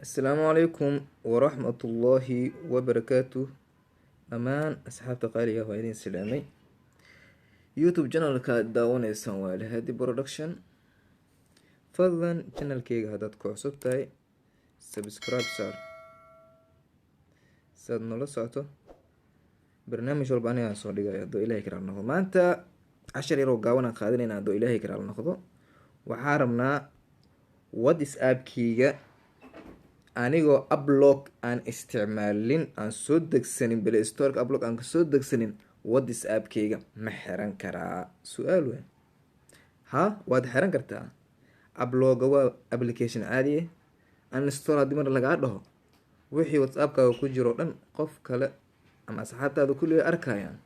السلام عليكم ورحمة الله وبركاته. أمان أصحاب تقالية وإذن سلامي يوتيوب channel ka daawaneysaan waa Alhaadi Production. fadlan channelkayga haddaad ku cusub tahay subscribe saar si aad nala socoto barnaamij walba aniga soo dhigayo hadduu ilaahay karaal noqdo. maanta cashar yaroo gaaban aan qaadanayna hadduu ilaahay karaal noqdo. waxaa rabnaa whatsappkayga anigoo ablog aan isticmaalin, aan soo degsanin play storeka ablog aan kasoo degsanin whatsappkayga ma xiran karaa? su-aal weyn. ha waad xiran kartaa. abloga waa application caadi ah, uninstall haddii mar lagaa dhaho wixii whatsappkaaga ku jiro dhan qof kale ama asxaabtaada kulliga arkayaan,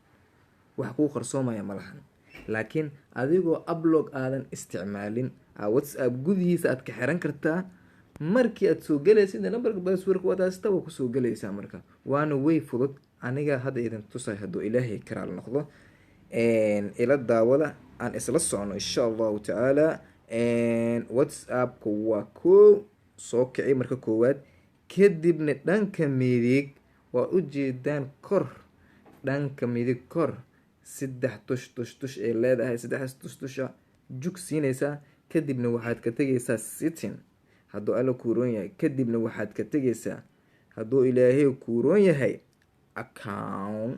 wax kuu qarsoomaya ma lahan. laakiin adigoo ablog aadan isticmaalin whatsapp gudihiisa aad ka xiran kartaa. markii aad soo galaysid nambarka passwordka waad haysata waa kusoo galaysaa. marka waana way fudud. aniga hadda idin tusay hadduu ilaahay karaal noqdo. ila daawada aan isla socono insha allahu tacaala. whatsappka waa koo soo kici marka koowaad, kadibna dhanka midig waa ujeedaan kor, dhanka midig kor 3 tush ay leedahay. 3 tusha jug siinaysaa, kadibna waxaad ka tegaysaa setting hadduu alla kuuroon yahay. kadibna waxaad ka tegaysaa hadduu ilaahay kuuroon yahay account.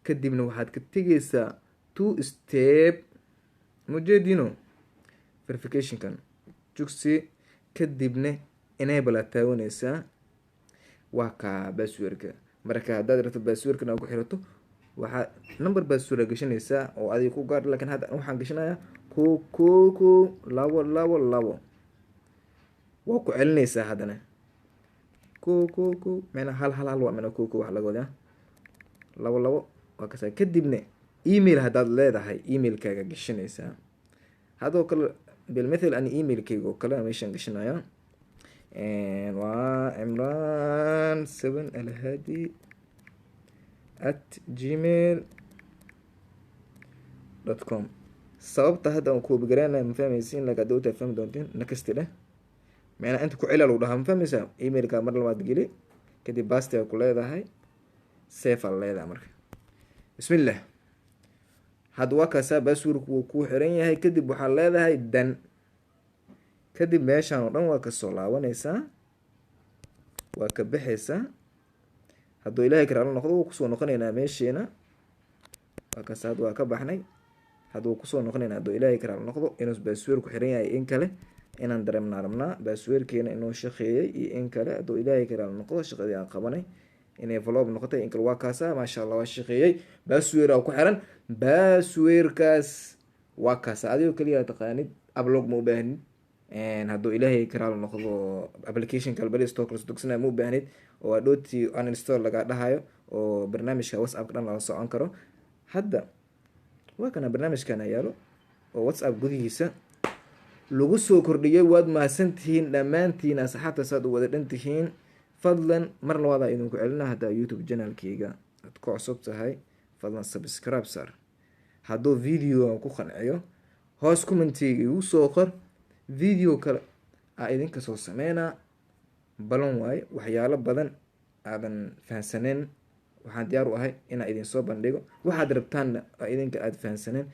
kadibna waxaad ka tegaysaa 2 step mujeedino verificationkan jugsi, kadibna enable aad taawanaysaa. waa kaa passwordka. marka haddaad rabto passwordkan aad ku xirato waxaa number password gashanaysaa oo adiga ku gaar. laakiin hadda waxaan gashanayaa ko 2 waa ku celinaysaa haddana ko mena hal waa mena ko wax laga wadaa 2 waa kasaa. kadibna email haddaad leedahay emailkaaga gashanaysaa. hadoo kale bilmathal ani emailkayga oo kale meeshaan gashanaya waa imran7alhadi@gmail.com. sababta hadda aan kuobigaranayo ma fahmaysiin, laakiin hadda utaa fahmi doontiin nakasti dheh. macnaa inta ku cila lagu dhahaa ma fahmaysaa. emailka mar labaad geli, kadib bastiga ku leedahay safe aa leedahay. marka bismillah, hadda waa kaasaa passwordku wuu kuu xiran yahay. kadib waxaad leedahay dan. kadib meeshaan oo dhan waa kasoo laabanaysaa, waa ka baxaysaa. hadduu ilaahay karaala noqdo wuu kusoo noqonaynaa meesheena. waa kaas hadda waa ka baxnay. hadda wuu kusoo noqonaynaa hadduu ilaahay karaala noqdo. inuu passwordku xiran yahay in kale inaan dareemnaa rabnaa. passwordkeena inuu shaqeeyey iyo in kale hadduu ilaahay karaala noqdo. shaqadii aan qabanay inay envelope noqotay in kale waa kaasa. maasha allah waa shaqeeyey. password aa ku xiran. passwordkaas waa kaasa. adigoo kaliya taqaanid, ablog ma u baahnid. hadduu ilaahay karaala noqdo application kale play store kala dogsanaya ma u baahnid, oo adhooti uninstall lagaa dhahayo, oo barnaamijka whatsappka dhan lala socon karo. hadda waa kana barnaamijkana yaalo oo whatsapp gudihiisa lagu soo kordhiyay. waad mahadsantihiin dhammaantiin asxaabta saad u wada dhan tihiin. fadlan mar labaad aa idinku celina. haddaa youtube channelkayga aad ku cusub tahay fadlan subscribe saar. hadduu video ku qanciyo hoos commentiga igu soo qor. video kale aa idinka soo sameynaa. balan waaye waxyaalo badan aadan fahansaneen waxaan diyaar u ahay inaa idin soo bandhigo. waxaad rabtaanna idinka aad fahansaneen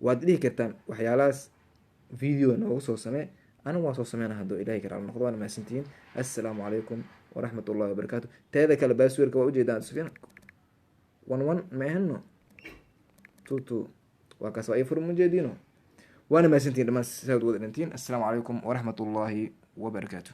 waad dhihi kartaan waxyaalahaas video noogu soo samee. anigu waa soo sameyna hadduu ilaahay karaal noqdo. waana mahadsantihiin. assalaamu calaykum waraxmatullahi wabarakaatu. teeda kale passwordka waa ujeedaan sufyan 11 ma ahano 22 waa kaas waa ifur mujeediino. waana mahadsantihiin dhammaan saad wada dhantiin. assalaamu calaykum waraxmatullaahi wabarakaatu.